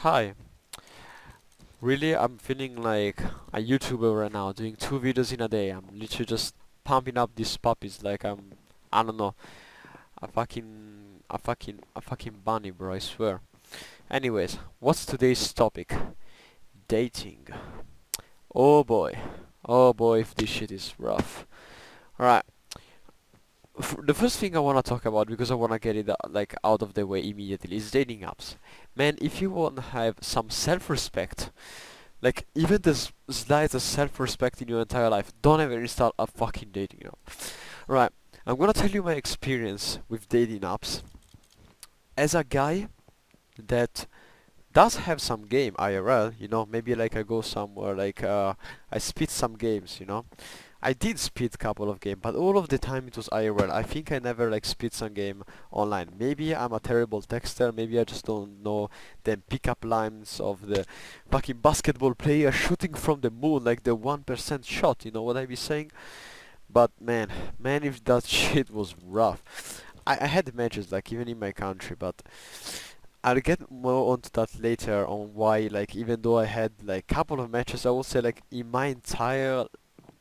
Hi. Really, I'm feeling like a YouTuber right now, doing 2 videos in a day. I'm literally just pumping up these puppies like I don't know, a fucking bunny, bro, I swear. Anyways, what's today's topic? Dating. Oh boy. Oh boy, if this shit is rough. Alright, the first thing I want to talk about, because I want to get it like out of the way immediately, is dating apps. Man, if you want to have some self-respect, like, even the slightest self-respect in your entire life, don't ever install a fucking dating app. Right, I'm gonna tell you my experience with dating apps. As a guy that does have some game IRL, maybe like I go somewhere, like I spit some games, I did spit couple of game, but all of the time it was IRL. I think I never like spit some game online. Maybe I'm a terrible texter, maybe I just don't know them pickup lines of the fucking basketball player shooting from the moon, like the 1% shot, you know what I be saying? But man, if that shit was rough. I had matches like even in my country, but I'll get more onto that later on why, like, even though I had like couple of matches, I would say like in my entire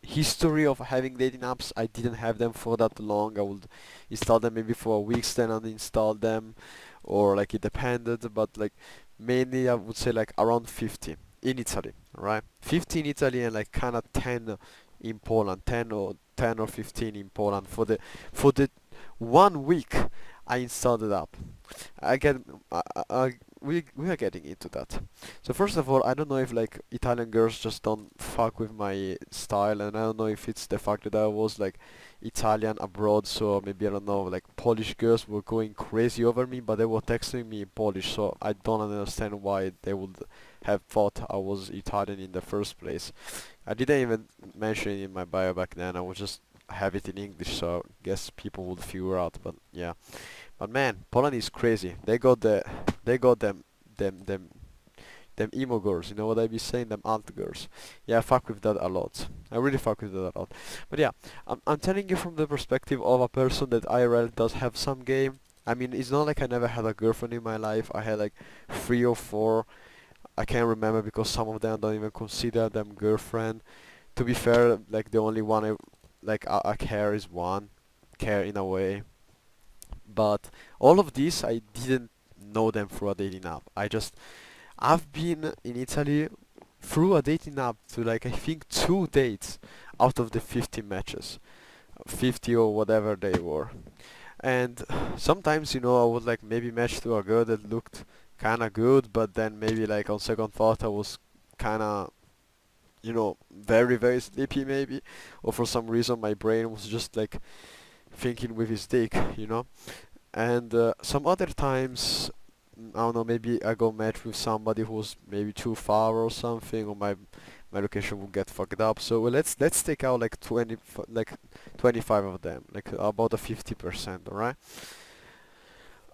history of having dating apps, I didn't have them for that long. I would install them maybe for a week, then uninstall them, or like it depended, but like mainly I would say like around 50 in Italy, right? 50 in Italy and like kind of 10 in Poland, 10 or 15 in Poland for the 1 week I installed it up. I get we are getting into that. So first of all, I don't know if like Italian girls just don't fuck with my style, and I don't know if it's the fact that I was like Italian abroad, so maybe I don't know, like Polish girls were going crazy over me, but they were texting me in Polish, so I don't understand why they would have thought I was Italian in the first place. I didn't even mention it in my bio back then. I was just have it in English, so I guess people would figure out. But yeah. But man, Poland is crazy. They got them emo girls. You know what I be saying? Them alt girls. Yeah, I fuck with that a lot. I really fuck with that a lot. But yeah, I'm telling you from the perspective of a person that IRL does have some game. I mean, it's not like I never had a girlfriend in my life. I had like 3 or 4. I can't remember because some of them I don't even consider them girlfriend. To be fair, like the only one I care is one. Care in a way. But all of these, I didn't know them through a dating app. I've been in Italy through a dating app to like I think 2 dates out of the 50 matches, 50 or whatever they were. And sometimes, I would like maybe match to a girl that looked kind of good, but then maybe like on second thought I was kind of, very very sleepy maybe, or for some reason my brain was just like thinking with his dick, And some other times, I don't know, maybe I go match with somebody who's maybe too far or something, or my location will get fucked up. So let's take out like 25 of them, like about a 50%, alright?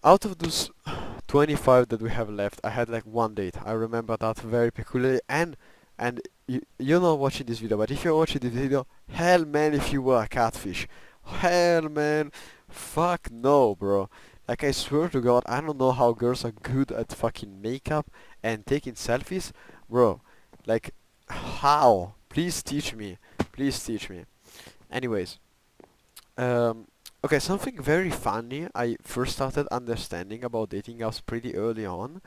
Out of those 25 that we have left, I had like one date. I remember that very peculiarly, and you're not watching this video, but if you're watching this video, hell man, if you were a catfish, hell man, fuck no, bro. Like I swear to God, I don't know how girls are good at fucking makeup and taking selfies, bro. Like how? Please teach me. Please teach me. Anyways, um, okay, something very funny I first started understanding about dating apps pretty early on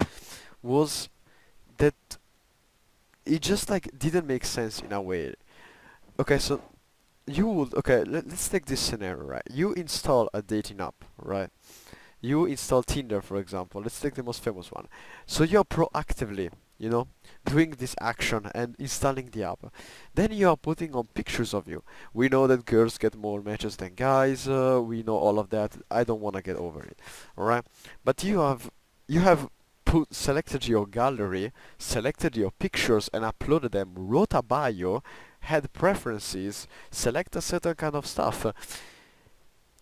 was that it just like didn't make sense in a way. Okay, so let's take this scenario, right? You install a dating app, right? You install Tinder, for example. Let's take the most famous one. So you're proactively, you know, doing this action and installing the app. Then you are putting on pictures of you. We know that girls get more matches than guys. We know all of that. I don't want to get over it, all right? But you have put selected your gallery, selected your pictures and uploaded them, wrote a bio, had preferences, select a certain kind of stuff,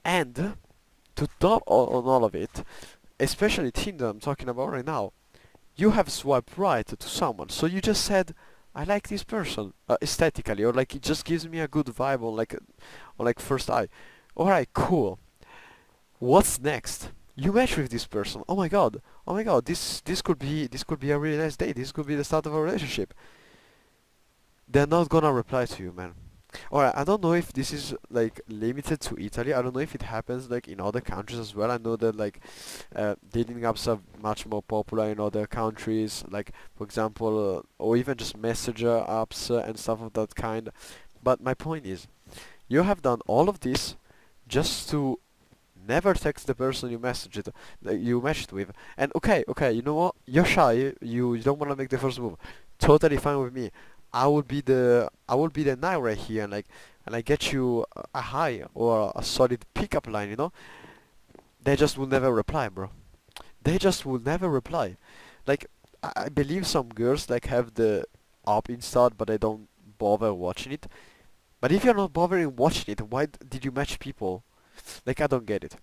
and to top on all of it, especially Tinder I'm talking about right now, you have swiped right to someone. So you just said, I like this person aesthetically, or like it just gives me a good vibe on like first eye. Alright, cool. What's next? You match with this person. Oh my god, this could be a really nice date. This could be the start of a relationship. They're not gonna reply to you, man. Alright, I don't know if this is like limited to Italy. I don't know if it happens like in other countries as well. I know that like dating apps are much more popular in other countries, like for example, or even just messenger apps and stuff of that kind. But my point is, you have done all of this just to never text the person you matched with. And okay, you know what? You're shy. You don't want to make the first move. Totally fine with me. I will be the knight right here, and I get you a high or a solid pickup line. They just will never reply, bro. They just will never reply. Like I believe some girls like have the app installed, but they don't bother watching it. But if you're not bothering watching it, why did you match people? Like I don't get it.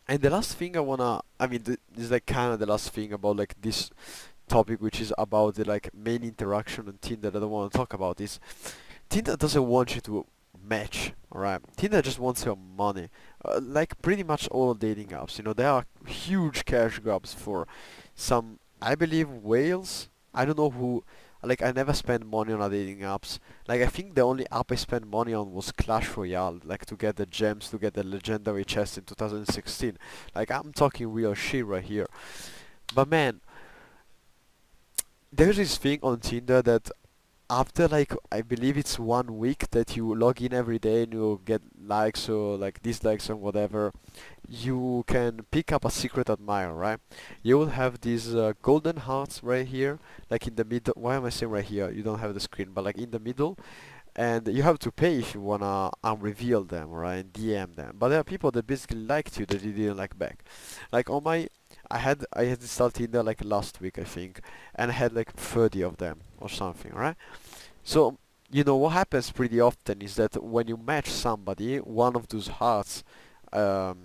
And the last thing I mean, this is like kind of the last thing about like this topic, which is about the like main interaction on Tinder that I want to talk about is Tinder doesn't want you to match, alright? Tinder just wants your money. Like pretty much all dating apps, there are huge cash grabs for some, I believe, whales. I don't know who, like I never spend money on a dating apps. Like I think the only app I spent money on was Clash Royale, like to get the gems, to get the legendary chest in 2016. Like I'm talking real shit right here. But man, there's this thing on Tinder that after like I believe it's 1 week that you log in every day and you get likes or like dislikes or whatever, you can pick up a secret admirer, right? You will have these golden hearts right here, like in the middle. Why am I saying right here? You don't have the screen, but like in the middle, and you have to pay if you wanna unreveal them, right? And DM them. But there are people that basically liked you that you didn't like back. Like on my, I had installed Tinder like last week I think, and I had like 30 of them or something, right? So, what happens pretty often is that when you match somebody, one of those hearts um,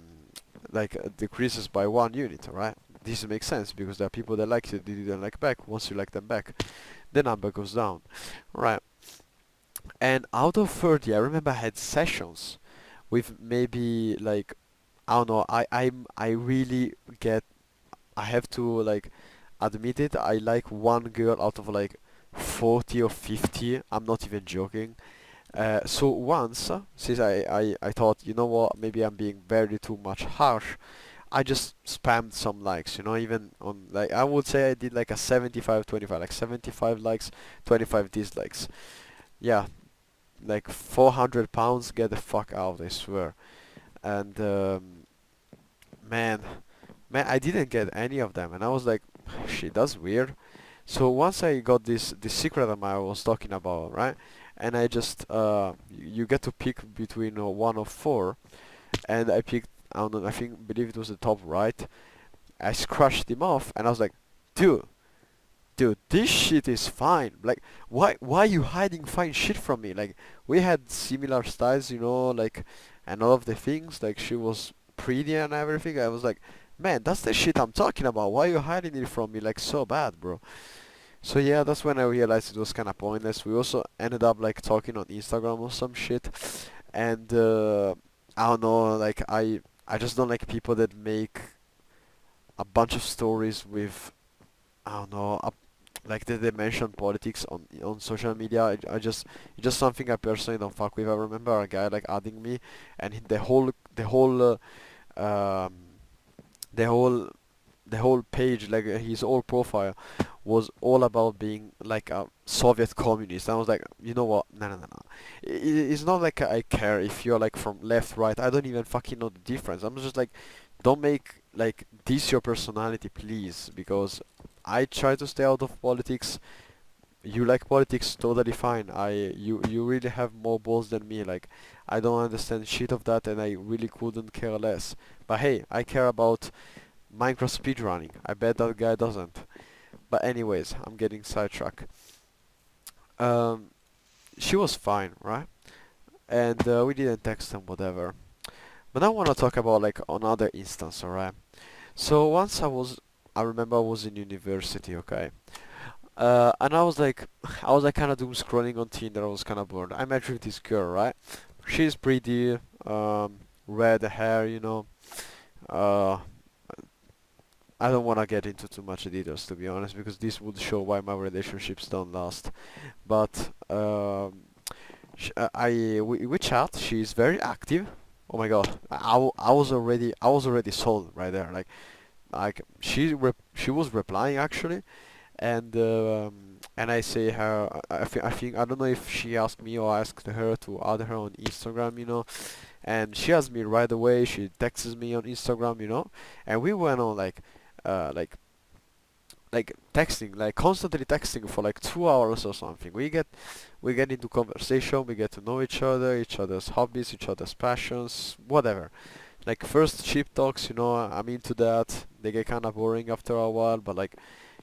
decreases by 1 unit, right? This makes sense because there are people that like you, they didn't like back. Once you like them back, the number goes down, right? And out of 30, I remember I had sessions with maybe like I don't know. I really get. I have to like admit it. I like one girl out of like 40 or 50. I'm not even joking. So once, since I thought, you know what, maybe I'm being very too much harsh, I just spammed some likes, even on, like, I would say I did like a 75-25, like 75 likes, 25 dislikes. Yeah, like 400 pounds, get the fuck out, I swear. And, man, man, I didn't get any of them, and I was like, shit, that's weird. So once I got this secret that I was talking about, right? And I just you get to pick between one of four, and I picked, I don't know, believe it was the top right. I scratched him off, and I was like, dude, this shit is fine. Like, why are you hiding fine shit from me? Like, we had similar styles, like, and all of the things. Like, she was pretty and everything. I was like, man, that's the shit I'm talking about. Why are you hiding it from me like so bad, bro? So yeah, that's when I realized it was kind of pointless. We also ended up like talking on Instagram or some shit, and I don't know, like I just don't like people that make a bunch of stories with, I don't know, like they mention politics on social media. It's just something I personally don't fuck with. I remember a guy like adding me, and um, the whole the whole page, like his whole profile, was all about being like a Soviet communist. I was like, you know what? No, no, no, no. It's not like I care if you're like from left, right. I don't even fucking know the difference. I'm just like, don't make like this your personality, please, because I try to stay out of politics. You like politics, totally fine. You really have more balls than me. Like, I don't understand shit of that, and I really couldn't care less. But hey, I care about Minecraft speedrunning. I bet that guy doesn't. But anyways, I'm getting sidetracked. Um, she was fine, right? And we didn't text and whatever. But now I want to talk about like another instance, alright? So once I remember I was in university, okay? And I was like kind of doom scrolling on Tinder. I was kind of bored. I met with this girl, right? She's pretty, red hair, uh, I don't want to get into too much details, to be honest, because this would show why my relationships don't last. But we chat. She's very active. Oh my god, I was already sold right there. Like she was replying actually, and I say her. I think I don't know if she asked me or asked her to add her on Instagram, and she asked me right away. She texts me on Instagram, and we went on uh, like like texting, like constantly texting for like 2 hours or something. We get into conversation, we get to know each other's hobbies, each other's passions, whatever. Like first cheap talks, I'm into that. They get kind of boring after a while, but like,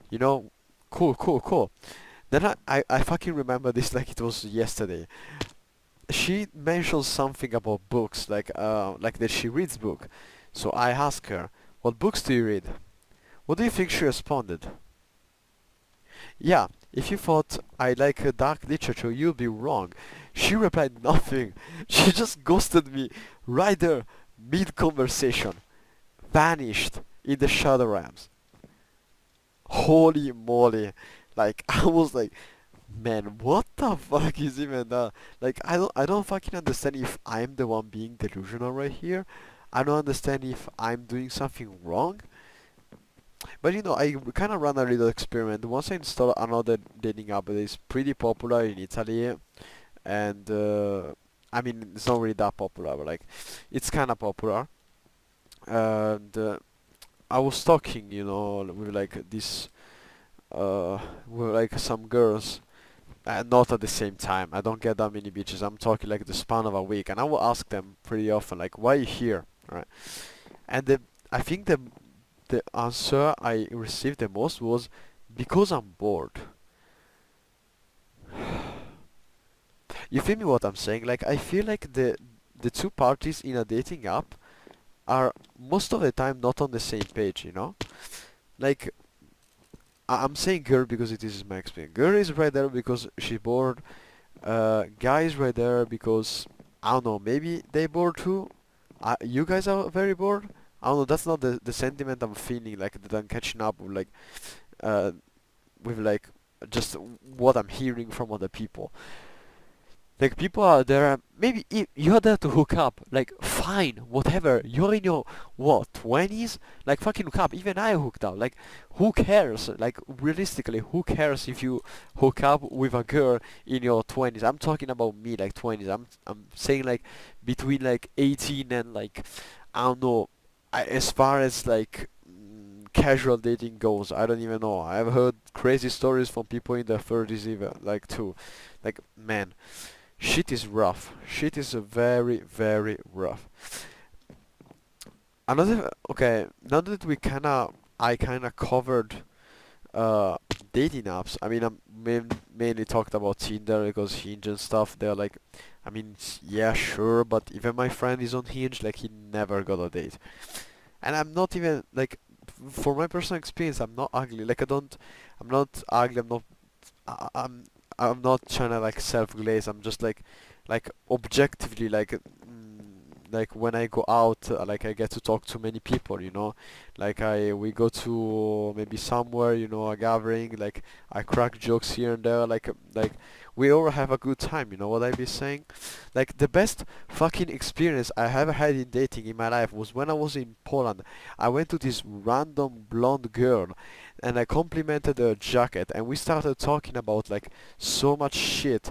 you know, cool, cool, cool. Then I fucking remember this like it was yesterday. She mentioned something about books, like that she reads book. So I asked her, "What books do you read?" What do you think she responded? Yeah, if you thought I like dark literature, you'd be wrong. She replied nothing. She just ghosted me right there, mid-conversation. Vanished in the Shadow Realms. Holy moly. Like, I was like, man, what the fuck is even that? Like, I don't fucking understand if I'm the one being delusional right here. I don't understand if I'm doing something wrong. But I kind of run a little experiment. Once I install another dating app that is pretty popular in Italy, and I mean it's not really that popular, but like it's kind of popular. And I was talking, with like this, with like some girls, not at the same time. I don't get that many bitches. I'm talking like the span of a week, and I will ask them pretty often, like, why are you here, right? And I think the answer I received the most was because I'm bored. You feel me what I'm saying? Like I feel like the two parties in a dating app are most of the time not on the same page. Like I'm saying girl because it is my experience. Girl is right there because she's bored. Guy is right there because I don't know, maybe they bored too. You guys are very bored. I don't know. That's not the sentiment I'm feeling. Like that I'm catching up uh, with like just what I'm hearing from other people. Like people are there, maybe you're there to hook up, like fine, whatever, you're in your, what, 20s? Like fucking hook up, even I hooked up, like who cares? Like realistically, who cares if you hook up with a girl in your 20s? I'm talking about me, like 20s, I'm saying like between like 18 and like, I don't know, as far as like casual dating goes, I don't even know. I've heard crazy stories from people in their 30s even, like too. Like, man. Shit is rough. Shit is very, very rough. Okay, now that I kinda covered uh, dating apps. I mean, mainly talked about Tinder because Hinge and stuff. They're like, I mean, yeah, sure, but even my friend is on Hinge, like he never got a date. And I'm not even like, for my personal experience, I'm not ugly. Like I'm not ugly. I- I'm I'm not trying to like self-glaze. I'm just like objectively like when I go out, like I get to talk to many people, like I we go to maybe somewhere, a gathering, like I crack jokes here and there, like we all have a good time, you know what I be saying? Like the best fucking experience I ever had in dating in my life was when I was in Poland. I went to this random blonde girl and I complimented her jacket and we started talking about like so much shit,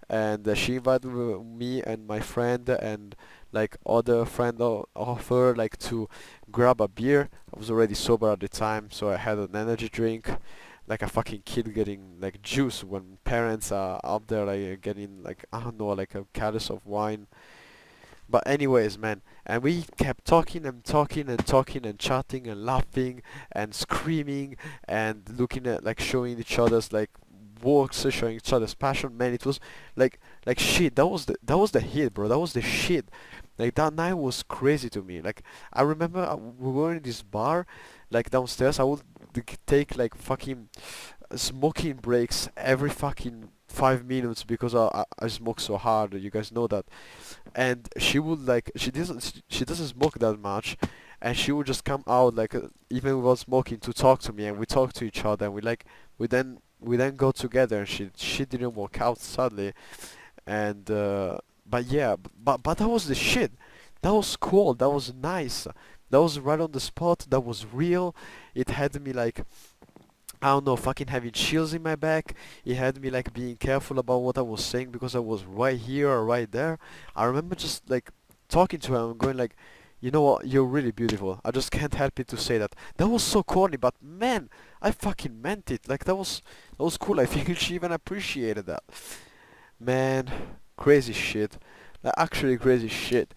and she invited me and my friend and like other friend of her like to grab a beer. I was already sober at the time, so I had an energy drink, like a fucking kid getting like juice when parents are up there like getting like, I don't know, like a chalice of wine. But anyways, man, and we kept talking and talking and talking and chatting and laughing and screaming and looking at like showing each other's like works, showing each other's passion. Man, it was like shit. That was the hit, bro. That was the shit. Like that night was crazy to me. Like I remember we were in this bar, like downstairs. I would take like fucking smoking breaks every fucking 5 minutes because I smoke so hard. You guys know that. And she would like she doesn't smoke that much, and she would just come out like even without smoking to talk to me, and we talk to each other, and we then go together, and she didn't work out sadly, and but yeah, but that was the shit. That was cool. That was nice. That was right on the spot. That was real. It had me like, I don't know, fucking having chills in my back. It had me like being careful about what I was saying because I was right here or right there. I remember just like talking to her and going like, you know what, you're really beautiful. I just can't help it to say that. That was so corny, but man, I fucking meant it. Like that was cool. I think she even appreciated that. Man, crazy shit. Like actually crazy shit.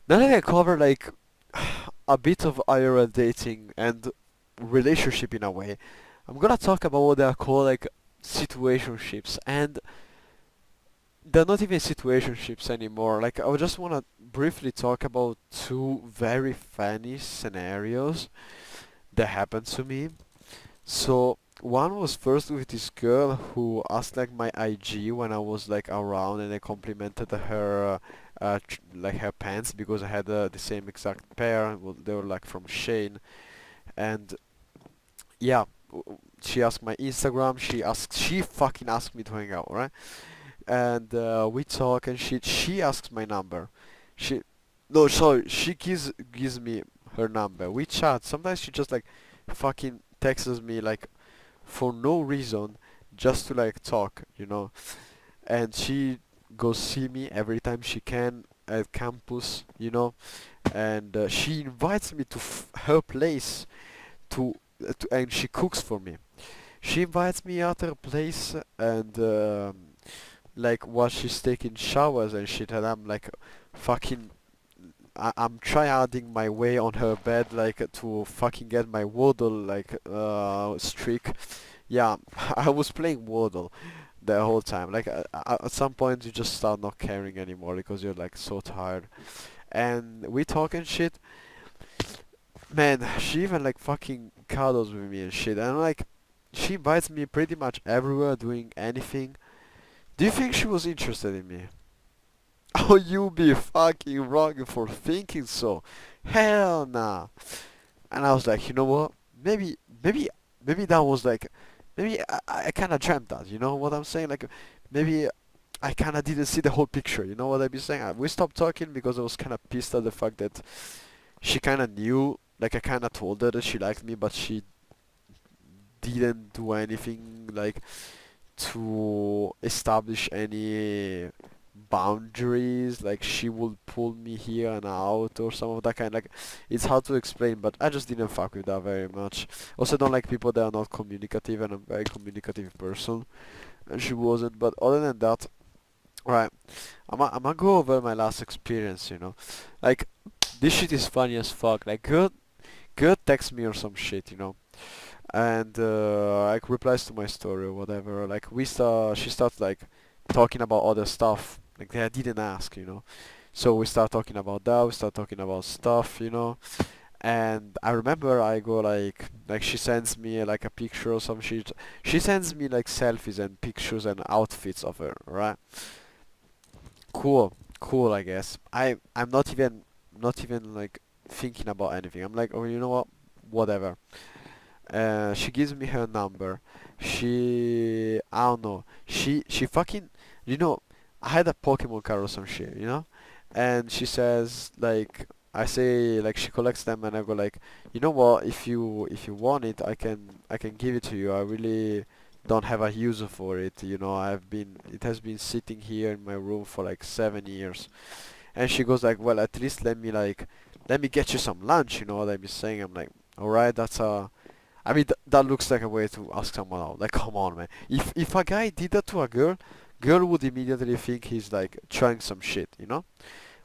Now that I cover like a bit of IRL dating and relationship in a way, I'm gonna talk about what they are called like situationships, and they're not even situationships anymore. Like I would just wanna briefly talk about two very funny scenarios that happened to me. So one was first with this girl who asked like my IG when I was like around, and I complimented her like her pants because I had the same exact pair. Well, they were like from Shane, and yeah, she asked my Instagram. She fucking asked me to hang out, right? And we talk, and she asks my number. She no, sorry, she gives me her number. We chat. Sometimes she just like fucking texts me like for no reason, just to like talk, and she goes see me every time she can at campus. And she invites me to her place and she cooks for me. She invites me at her place, and like while she's taking showers and shit, and I'm like fucking I'm tryharding my way on her bed like to fucking get my Wordle like streak. Yeah, I was playing Wordle the whole time. Like at some point you just start not caring anymore because you're like so tired. And we talk and shit. Man, she even like fucking cuddles with me and shit. And like she invites me pretty much everywhere doing anything. Do you think she was interested in me? Oh, you be fucking wrong for thinking so. Hell nah. And I was like, you know what? Maybe, maybe, maybe that was like, maybe I kind of dreamt that. You know what I'm saying? Like, maybe I kind of didn't see the whole picture. You know what I be saying? We stopped talking because I was kind of pissed at the fact that she kind of knew. Like, I kind of told her that she liked me, but she didn't do anything like to establish any boundaries. Like she would pull me here and out or some of that kind. Like it's hard to explain, but I just didn't fuck with that very much. Also don't like people that are not communicative, and I'm a very communicative person, and she wasn't. But other than that, right, I'm gonna go over my last experience. Like this shit is funny as fuck. Like girl texts me or some shit. And like replies to my story or whatever. Like she starts like talking about other stuff like that I didn't ask. So we start talking about that. We start talking about stuff. And I remember I go like she sends me like a picture or some shit. She sends me like selfies and pictures and outfits of her, right? Cool, cool. I guess I'm not even like thinking about anything. I'm like, oh, you know what? Whatever. She gives me her number. I don't know. She fucking, you know, I had a Pokemon card or some shit. And she says like, I say like she collects them, and I go like, you know what? If you want it, I can give it to you. I really don't have a user for it. It has been sitting here in my room for like 7 years. And she goes like, well, at least let me get you some lunch. You know what I'm saying? I'm like, alright, I mean, that looks like a way to ask someone out. Like, come on, man. If a guy did that to a girl would immediately think he's like trying some shit.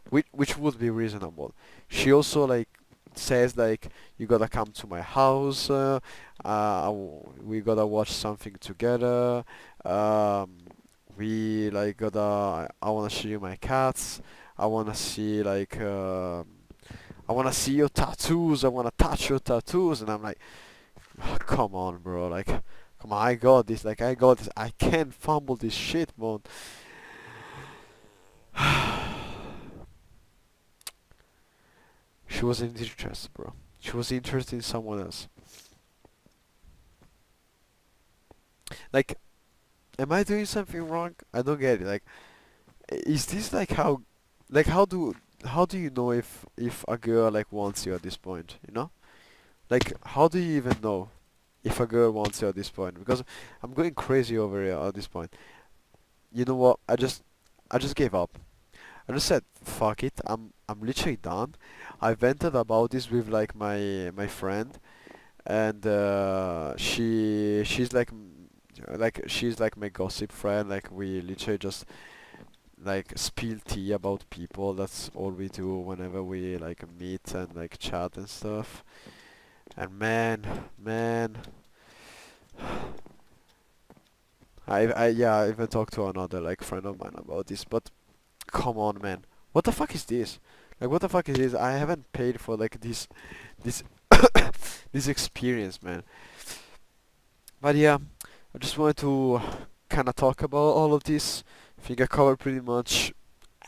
Which would be reasonable. She also like says like, you gotta come to my house. We gotta watch something together. Um, we like I wanna show you my cats. I wanna see like I wanna see your tattoos. I wanna touch your tattoos. And I'm like, come on, bro. Like, come on. I got this. Like, I got this. I can't fumble this shit, man. She wasn't interested, bro. She was interested in someone else. Like, am I doing something wrong? I don't get it. Like, is this like like how do you know if a girl like wants you at this point? You know? Like, how do you even know if a girl wants you at this point? Because I'm going crazy over here at this point. You know what? I just gave up. I just said fuck it. I'm literally done. I vented about this with like my friend, and she's like she's like my gossip friend. Like we literally just like spill tea about people. That's all we do whenever we like meet and like chat and stuff. And man, I even talked to another like friend of mine about this. But come on, man, what the fuck is this? Like, what the fuck is this? I haven't paid for like this this experience, man. But yeah, I just wanted to kind of talk about all of this. I think I covered pretty much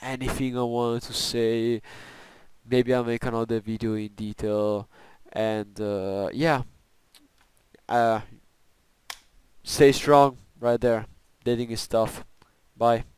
anything I wanted to say. Maybe I'll make another video in detail. And yeah, uh, stay strong right there. Dating is tough. Bye.